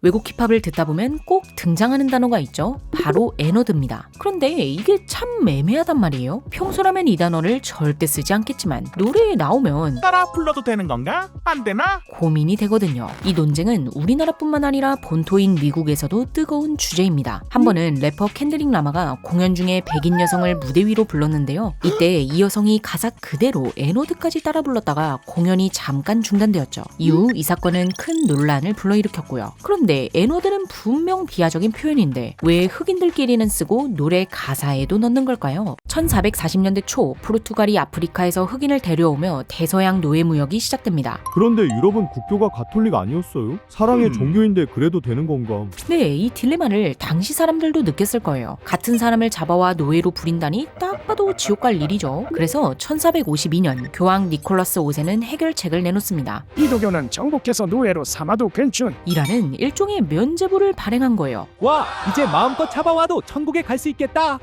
외국 힙합을 듣다 보면 꼭 등장하는 단어가 있죠. 바로 N워드입니다. 그런데 이게 참 애매하단 말이에요. 평소라면 이 단어를 절대 쓰지 않겠지만 노래에 나오면 따라 불러도 되는 건가? 안 되나? 고민이 되거든요. 이 논쟁은 우리나라뿐만 아니라 본토인 미국에서도 뜨거운 주제입니다. 한 번은 래퍼 켄드릭 라마가 공연 중에 백인 여성을 무대 위로 불렀는데요. 이때 이 여성이 가사 그대로 N워드까지 따라 불렀다가 공연이 잠깐 중단되었죠. 이후 이 사건은 큰 논란을 불러일으켰고요. 그런데 N워드는 분명 비하적인 표현인데 왜 흑인들끼리는 쓰고 노래 가사에도 넣는 걸까요? 1440년대 초 포르투갈이 아프리카에서 흑인을 데려오며 대서양 노예 무역이 시작됩니다. 그런데 유럽은 국교가 가톨릭 아니었어요? 사랑의 종교인데 그래도 되는 건가? 네, 이 딜레마를 당시 사람들도 느꼈을 거예요. 같은 사람을 잡아와 노예로 부린다니 딱 봐도 지옥 갈 일이죠. 그래서 1452년 교황 니콜라스 5세는 해결책을 내놓습니다. 기독교는 정복해서 노예로 삼아도 괜춘. 이라는 일종의 면죄부를 발행한 거예요. 와, 이제 마음껏 잡아와도 천국에 갈 수 있겠다.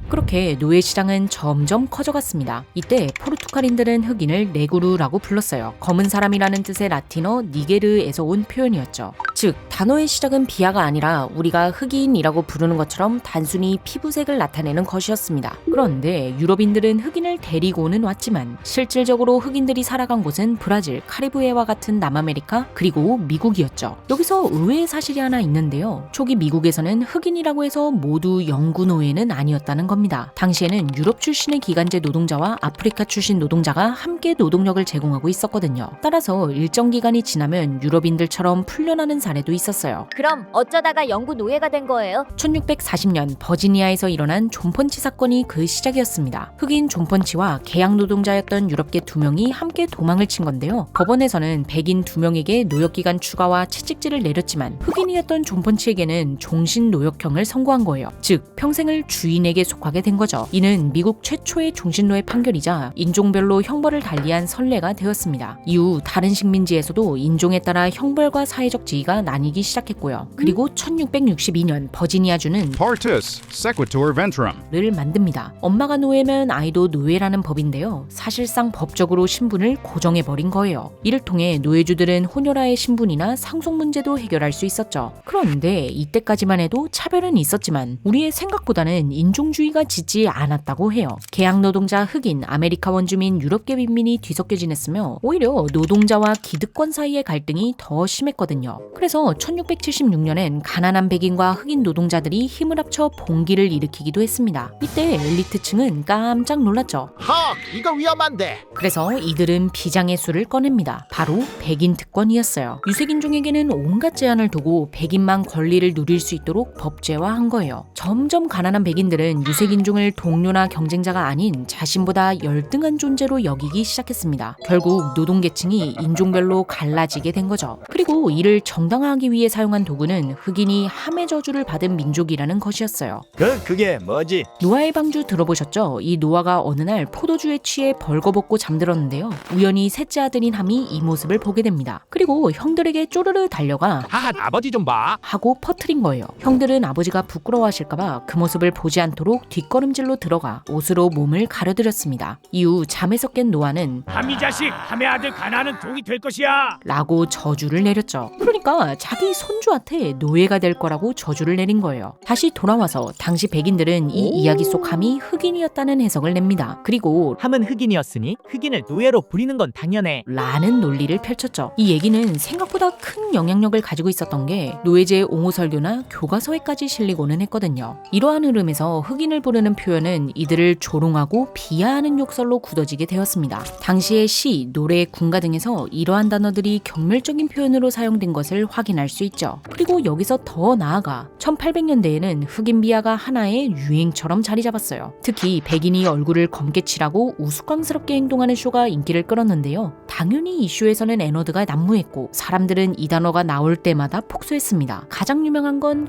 그렇게 노예 시장은 점점 커져갔습니다. 이때 포르투갈인들은 흑인을 네구르라고 불렀어요. 검은 사람이라는 뜻의 라틴어 니게르에서 온 표현이었죠. 즉 단어의 시작은 비하가 아니라 우리가 흑인이라고 부르는 것처럼 단순히 피부색을 나타내는 것이었습니다. 그런데 유럽인들은 흑인을 데리고는 왔지만 실질적으로 흑인들이 살아간 곳은 브라질, 카리브해와 같은 남아메리카 그리고 미국이었죠. 여기서 의외의 사실이 하나 있는데요. 초기 미국에서는 흑인이라고 해서 모두 영구 노예는 아니었다는 겁니다. 당시에는 유럽 출신의 기간제 노동자와 아프리카 출신 노동자가 함께 노동력을 제공하고 있었거든요. 따라서 일정 기간이 지나면 유럽인들처럼 풀려나는 사례도 있었어요. 그럼 어쩌다가 영구 노예가 된 거예요? 1640년 버지니아에서 일어난 존 펀치 사건이 그 시작이었습니다. 흑인 존 펀치와 계약 노동자였던 유럽계 2명이 함께 도망을 친 건데요. 법원에서는 백인 2명에게 노역기간 추가와 채찍질을 내렸지만 흑인이었던 존 펀치에게는 종신 노역형을 선고한 거예요. 즉 평생을 주인에게 속하게 된 거죠. 이는 미국 최초의 종신노예 판결이자 인종별로 형벌을 달리한 선례가 되었습니다. 이후 다른 식민지에서도 인종에 따라 형벌과 사회적 지위가 나뉘기 시작했고요. 그리고 1662년 버지니아주는 Partus sequitur ventrum. 를 만듭니다. 엄마가 노예면 아이도 노예라는 법인데요. 사실상 법적으로 신분을 고정해버린 거예요. 이를 통해 노예주들은 혼혈아의 신분이나 상속 문제도 해결할 수 있었죠. 그런데 이때까지만 해도 차별은 있었지만 우리의 생각보다는 인종주의가 짙지 않았다고 해요. 계약노동자 흑인, 아메리카 원주민, 유럽계 빈민이 뒤섞여 지냈으며 오히려 노동자와 기득권 사이의 갈등이 더 심했거든요. 그래서 1676년엔 가난한 백인과 흑인 노동자들이 힘을 합쳐 봉기를 일으키기도 했습니다. 이때 엘리트층은 깜짝 놀랐죠. 헉, 이거 위험한데. 그래서 이들은 비장의 수를 꺼냅니다. 바로 백인 특권이었어요. 유색인종에게는 온갖 제한을 두고 백인만 권리를 누릴 수 있도록 법제화한 거예요. 점점 가난한 백인들은 유색인종을 동료나 경쟁자가 아닌 자신보다 열등한 존재로 여기기 시작했습니다. 결국 노동계층이 인종별로 갈라지게 된 거죠. 그리고 이를 정당화하기 위해 사용한 도구는 흑인이 함의 저주를 받은 민족이라는 것이었어요. 그게 뭐지? 노아의 방주 들어보셨죠? 이 노아가 어느 날 포도주에 취해 벌거벗고 잠들었는데요. 우연히 셋째 아들인 함이 이 모습을 보게 됩니다. 그리고 형들에게 쪼르르 달려가 하하, 아버지 좀 봐. 하고 퍼뜨린 거예요. 형들은 아버지가 부끄러워하실까봐 그 모습을 보지 않도록 뒷걸음질로 들어가 옷으로 몸을 가려드렸습니다. 이후 잠에서 깬 노아는 함이 자식, 함의 아들 가나는 동이 될 것이야. 라고 저주를 내렸죠. 그러니까 자기 손주한테 노예가 될 거라고 저주를 내린 거예요. 다시 돌아와서 당시 백인들은 이 이야기 속 함이 흑인이었다는 해석을 냅니다. 그리고 함은 흑인이었으니 흑인을 노예로 부리는 건 당연해. 라는 논리를 펼쳤죠. 이 얘기는 생각보다 큰 영향력을 가지고 있었던 게 노예제의 옹호설교나 교과서에까지 실리고는 했거든요. 이러한 흐름에서 흑인을 부르는 표현은 이들을 조롱하고 비하하는 욕설로 굳어지게 되었습니다. 당시의 시, 노래, 군가 등에서 이러한 단어들이 경멸적인 표현으로 사용된 것을 확인할 수 있죠. 그리고 여기서 더 나아가 1800년대에는 흑인 비하가 하나의 유행처럼 자리 잡았어요. 특히 백인이 얼굴을 검게 칠하고 우스꽝스럽게 행동하는 쇼가 인기를 끌었는데요. 당연히 이 쇼에서는 N워드가 난무했고 사람들은 이 단어가 나올 때마다 폭소했습니다. 가장 유명한 건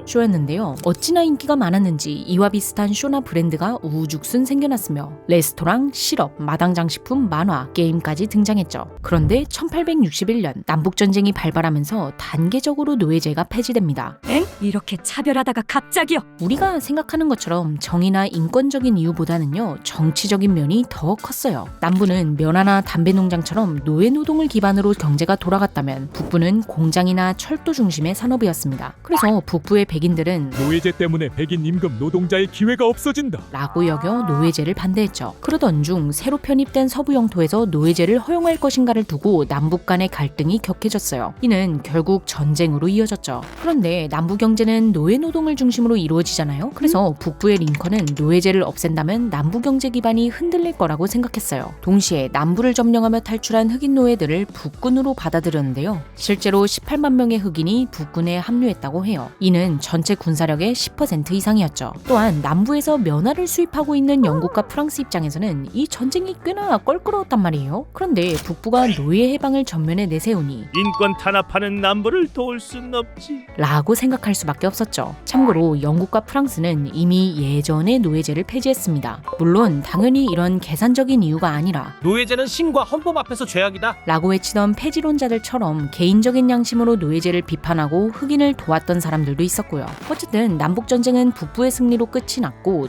쇼였는데요. 어찌나 인기가 많았는지 이와 비슷한 쇼나 브랜드가 우후죽순 생겨났으며 레스토랑, 시럽, 마당 장식품, 만화, 게임까지 등장했죠. 그런데 1861년 남북전쟁이 발발한 말하면서 단계적으로 노예제가 폐지됩니다. 엥? 이렇게 차별하다가 갑자기요? 우리가 생각하는 것처럼 정의나 인권적인 이유보다는요, 정치적인 면이 더 컸어요. 남부는 면화나 담배 농장처럼 노예 노동을 기반으로 경제가 돌아갔다면 북부는 공장이나 철도 중심의 산업이었습니다. 그래서 북부의 백인들은 노예제 때문에 백인 임금 노동자의 기회가 없어진다. 라고 여겨 노예제를 반대했죠. 그러던 중 새로 편입된 서부 영토에서 노예제를 허용할 것인가를 두고 남북 간의 갈등이 격해졌어요. 이는 결국 전쟁으로 이어졌죠. 그런데 남부 경제는 노예 노동을 중심으로 이루어지잖아요. 그래서 북부의 링컨은 노예제를 없앤다면 남부 경제 기반이 흔들릴 거라고 생각했어요. 동시에 남부를 점령하며 탈출한 흑인 노예들을 북군으로 받아들였는데요. 실제로 18만 명의 흑인이 북군에 합류했다고 해요. 이는 전체 군사력의 10% 이상이었죠. 또한 남부에서 면화를 수입하고 있는 영국과 프랑스 입장에서는 이 전쟁이 꽤나 껄끄러웠단 말이에요. 그런데 북부가 노예 해방을 전면에 내세우니 인권 탄압하는 남부를 도울 순 없지. 라고 생각할 수밖에 없었죠. 참고로 영국과 프랑스는 이미 예전에 노예제를 폐지했습니다. 물론 당연히 이런 계산적인 이유가 아니라 노예제는 신과 헌법 앞에서 죄악이다. 라고 외치던 폐지론자들처럼 개인적인 양심으로 노예제를 비판하고 흑인을 도왔던 사람들도 있었고요. 어쨌든 남북전쟁은 북부의 승리로 끝이 났고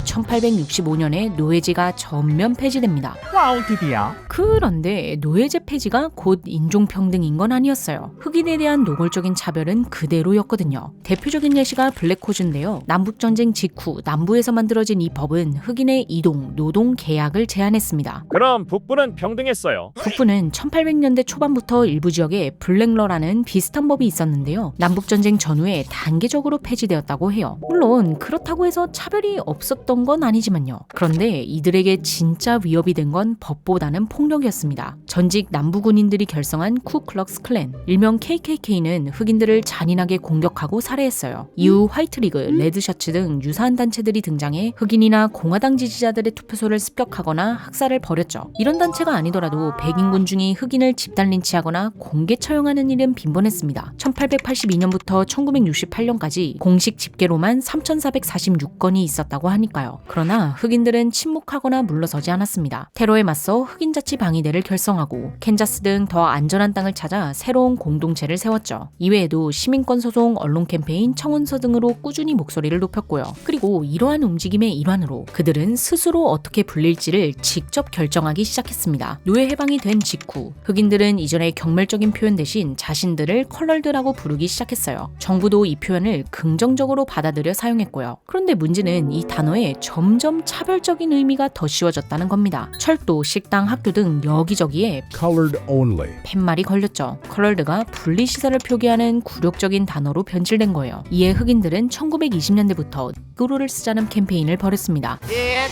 1865년에 노예제가 전면 폐지됩니다. 와우 드디어. 그런데 노예제 폐지가 곧 인종평등인 건 아니었어요. 흑인에 대한 노골적인 차별은 그대로였거든요. 대표적인 예시가 블랙호주인데요. 남북전쟁 직후 남부에서 만들어진 이 법은 흑인의 이동, 노동 계약을 제한했습니다. 그럼 북부는 평등했어요. 북부는 1800년대 초반부터 일부 지역에 블랙러라는 비슷한 법이 있었는데요. 남북전쟁 전후에 단계적으로 폐지되었다고 해요. 물론 그렇다고 해서 차별이 없었던 건 아니지만요. 그런데 이들에게 진짜 위협이 된 건 법보다는 폭력이었습니다. 전직 남부 군인들이 결성한 쿠클럭스 클랜, 일명 KKK는 흑인들을 잔인하게 공격하고 살해했어요. 이후 화이트리그, 레드셔츠 등 유사한 단체들이 등장해 흑인이나 공화당 지지자들의 투표소를 습격하거나 학살을 벌였죠. 이런 단체가 아니더라도 백인 군중이 흑인을 집단 린치하거나 공개 처형하는 일은 빈번했습니다. 1882년부터 1968년까지 공식 집계로만 3,446건이 있었다고 하니까요. 그러나 흑인들은 침묵하거나 물러서지 않았습니다. 테러에 맞서 흑인 자치 방위대를 결성하고 캔자스 등 더 안전한 땅을 찾아 새로운 공동체를 세웠죠. 이외에도 시민권 소송, 언론 캠페인, 청원서 등으로 꾸준히 목소리를 높였고요. 그리고 이러한 움직임의 일환으로 그들은 스스로 어떻게 불릴지를 직접 결정하기 시작했습니다. 노예 해방이 된 직후 흑인들은 이전의 경멸적인 표현 대신 자신들을 컬러드라고 부르기 시작했어요. 정부도 이 표현을 긍정적으로 받아들여 사용했고요. 그런데 문제는 이 단어에 점점 차별적인 의미가 더 씌워졌다는 겁니다. 철도, 식당, 학교 등 여기저기에 Colored only. 팻말이 걸렸죠. 컬러드가 분리시설을 표기하는 굴욕적인 단어로 변질된 거예요. 이에 흑인들은 1920년대부터 니그로를 쓰자는 캠페인을 벌였습니다.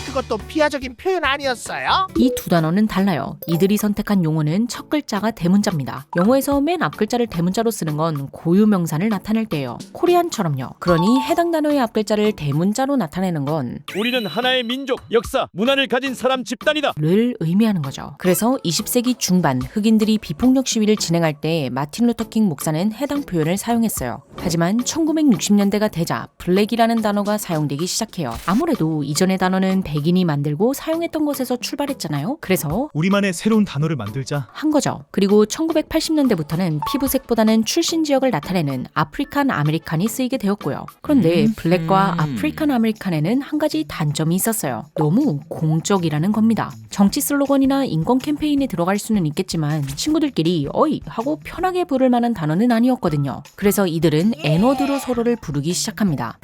그것도 비하적인 표현 아니었어요? 이 두 단어는 달라요. 이들이 선택한 용어는 첫 글자가 대문자입니다. 영어에서 맨 앞 글자를 대문자로 쓰는 건 고유명사를 나타낼 때예요. 코리안처럼요. 그러니 해당 단어의 앞 글자를 대문자로 나타내는 건 우리는 하나의 민족, 역사, 문화를 가진 사람 집단이다. 를 의미하는 거죠. 그래서 20세기 중반 흑인들이 비폭력 시위를 진행할 때 마틴 루터킹 목사는 해당 표현을 사용했어요. 하지만 1960년대가 되자 블랙이라는 단어가 사용되기 시작해요. 아무래도 이전의 단어는 백인이 만들고 사용했던 것에서 출발했잖아요. 그래서 우리만의 새로운 단어를 만들자 한 거죠. 그리고 1980년대부터는 피부색보다는 출신 지역을 나타내는 아프리칸 아메리칸이 쓰이게 되었고요. 그런데 블랙과 아프리칸 아메리칸에는 한 가지 단점이 있었어요. 너무 공적이라는 겁니다. 정치 슬로건이나 인권 캠페인에 들어갈 수는 있겠지만 친구들끼리 어이 하고 편하게 부를 만한 단어는 아니었거든요. 그래서 이들은 N워드로 서로를 부르기 시작합니다.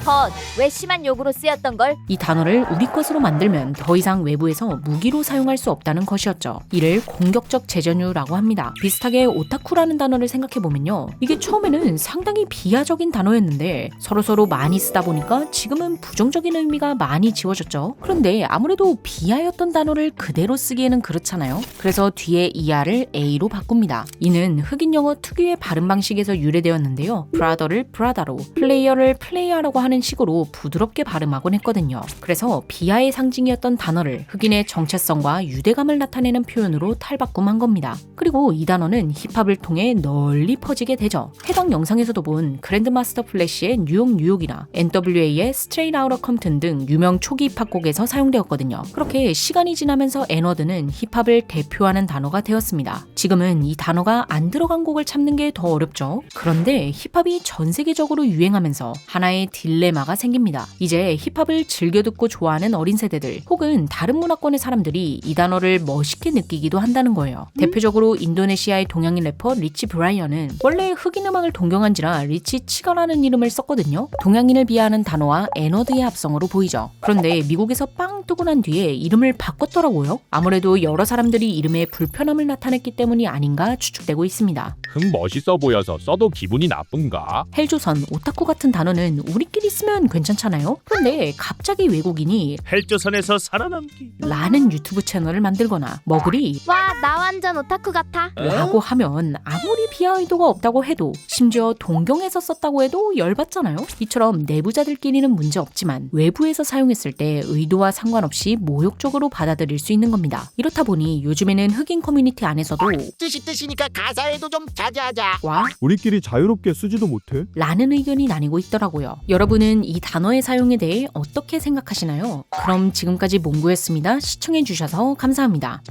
왜 심한 욕으로 쓰였던 걸? 이 단어를 우리 것으로 만들면 더 이상 외부에서 무기로 사용할 수 없다는 것이었죠. 이를 공격적 재전유라고 합니다. 비슷하게 오타쿠라는 단어를 생각해보면요. 이게 처음에는 상당히 비하적인 단어였는데 서로서로 많이 쓰다 보니까 지금은 부정적인 의미가 많이 지워졌죠. 그런데 아무래도 비하였던 단어를 그대로 쓰기에는 그렇잖아요. 그래서 뒤에 ER을 A로 바꿉니다. 이는 흑인 영어 특유의 발음 방식에서 유래되었는데요. 브라더를 브라다로, 플레이어를 플레이어라고 하는 식으로 부드럽게 발음하곤 했거든요. 그래서 비하의 상징이었던 단어를 흑인의 정체성과 유대감을 나타내는 표현으로 탈바꿈한 겁니다. 그리고 이 단어는 힙합을 통해 널리 퍼지게 되죠. 해당 영상에서도 본 그랜드마스터 플래시의 뉴욕이나 NWA의 스트레이트 아우터 컴튼 등 유명 초기 힙합곡에서 사용되었거든요. 그렇게 시간이 지나면서 N워드는 힙합을 대표하는 단어가 되었습니다. 지금은 이 단어가 안 들어간 곡을 찾는 게 더 어렵죠. 그런데 힙합이 전 세계적으로 유행하면서 하나의 딜레마가 생깁니다. 이제 힙합을 즐겨 듣고 좋아하는 어린 세대들 혹은 다른 문화권의 사람들이 이 단어를 멋있게 느끼기도 한다는 거예요. 대표적으로 인도네시아의 동양인 래퍼 리치 브라이언은 원래 흑인 음악을 동경한지라 리치 치가라는 이름을 썼거든요. 동양인을 비하하는 단어와 N워드의 합성어로 보이죠. 그런데 미국에서 빵 뜨고 난 뒤에 이름을 바꿨더라고요. 아무래도 여러 사람들이 이름에 불편함을 나타냈기 때문이 아닌가 추측되고 있습니다. 멋있어 보여서 써도 기분이 나쁜가? 헬조선, 오타쿠 같은 단어는 우리끼리 쓰면 괜찮잖아요? 그런데 갑자기 외국인이 헬조선에서 살아남기. 라는 유튜브 채널을 만들거나 머글이 와, 나 완전 오타쿠 같아. 라고 하면 아무리 비하 의도가 없다고 해도 심지어 동경에서 썼다고 해도 열받잖아요. 이처럼 내부자들끼리는 문제 없지만 외부에서 사용했을 때 의도와 상관없이 모욕적으로 받아들일 수 있는 겁니다. 이렇다 보니 요즘에는 흑인 커뮤니티 안에서도 뜻이니까 가사에도 좀 자제하자. 와 우리끼리 자유롭게 쓰지도 못해. 라는 의견이 나뉘고 있더라고요. 여러분은 이 단어의 사용에 대해 어떻게 생각하시나요? 그럼 지금까지 몽구였습니다. 시청해주셔서 감사합니다.